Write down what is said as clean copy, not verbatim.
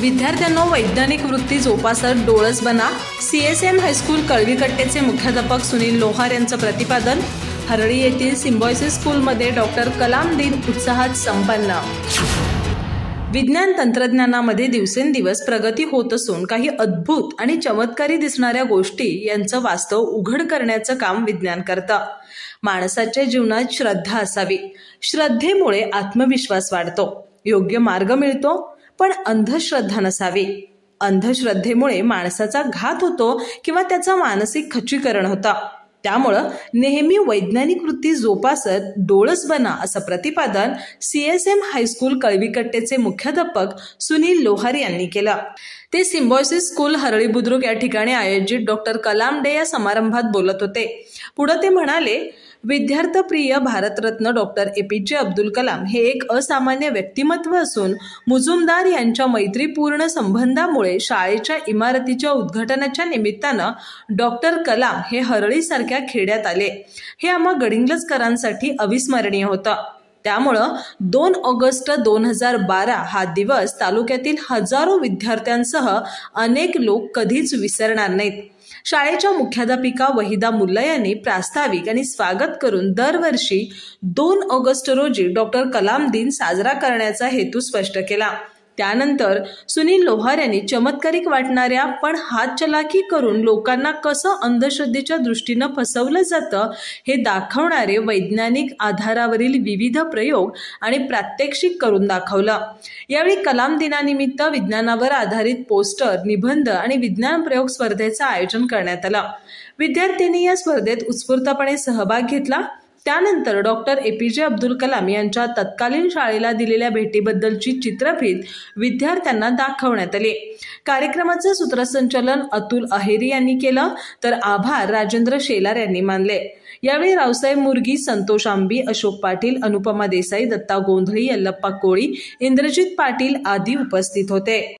विद्यार्थ्यांनो, वैज्ञानिक वृत्ती जोपासत डोळस बना. CSM हायस्कूल कळवीकट्टेचे मुख्याध्यापक सुनील लोहार यांचं प्रतिपादन. हरळी येथील सिम्बायोसिस स्कूलमध्ये डॉक्टर कलाम दिन उत्साहात संपन्न. विज्ञान तंत्रज्ञानामध्ये दिवसेंदिवस प्रगती होत असून काही अद्भुत आणि चमत्कारी दिसणाऱ्या गोष्टी यांचं वास्तव उघड करण्याचं काम विज्ञान करतं. माणसाच्या जीवनात श्रद्धा असावी. श्रद्धेमुळे आत्मविश्वास वाढतो, योग्य मार्ग मिळतो, पण अंधश्रद्धा नसावी. अंधश्रद्धेमुळे माणसाचा घात होतो किंवा त्याचं मानसिक खच्चीकरण होतं. त्यामुळं नेहमी वैज्ञानिक वृत्ती जोपासत डोळस बना असं प्रतिपादन CSM हायस्कूल कळवीकट्टेचे मुख्याध्यापक सुनील लोहार यांनी केलं. ते सिम्बायोसिस स्कूल हरळी बुद्रुक या ठिकाणी आयोजित डॉक्टर कलाम डे या समारंभात बोलत होते. पुढे ते म्हणाले, विद्यार्थीप्रिय भारतरत्न डॉक्टर APJ अब्दुल कलाम हे एक असामान्य व्यक्तिमत्व असून मुजुमदार यांच्या मैत्रीपूर्ण संबंधामुळे शाळेच्या इमारतीच्या उद्घाटनाच्या निमित्तानं डॉक्टर कलाम हे हरळीसारख्या खेड्यात आले. हे आम्हा गडिंग्लजकरांसाठी अविस्मरणीय होतं. त्यामुळं 2 ऑगस्ट 2012 हा दिवस तालुक्यातील हजारो विद्यार्थ्यांसह अनेक लोक कधीच विसरणार नाहीत. शाळेच्या मुख्याध्यापिका वहिदा मुल्ला यांनी प्रास्ताविक आणि स्वागत करून दरवर्षी 2 ऑगस्ट रोजी डॉक्टर कलाम दिन साजरा करण्याचा हेतू स्पष्ट केला. त्यानंतर सुनील लोहार यांनी चमत्कारिक वाटणाऱ्या पण हातचलाखी करून लोकांना कसं अंधश्रद्धेच्या दृष्टीनं फसवलं जातं हे दाखवणारे वैज्ञानिक आधारावरील विविध प्रयोग आणि प्रात्यक्षिक करून दाखवलं. यावेळी कलाम दिनानिमित्त विज्ञानावर आधारित पोस्टर, निबंध आणि विज्ञान प्रयोग स्पर्धेचं आयोजन करण्यात आलं. विद्यार्थ्यांनी या स्पर्धेत उत्स्फूर्तपणे सहभाग घेतला. त्यानंतर डॉक्टर APJ अब्दुल कलाम यांच्या तत्कालीन शाळेला दिलेल्या भेटीबद्दलची चित्रफीत विद्यार्थ्यांना दाखवण्यात आली. कार्यक्रमाचे सूत्रसंचालन अतुल अहेरी यांनी केलं, तर आभार राजेंद्र शेलार यांनी मानले. यावेळी रावसाहेब मुर्गी, संतोष आंबी, अशोक पाटील, अनुपमा देसाई, दत्ता गोंधळी, यल्लप्पा कोळी, इंद्रजित पाटील आदी उपस्थित होते.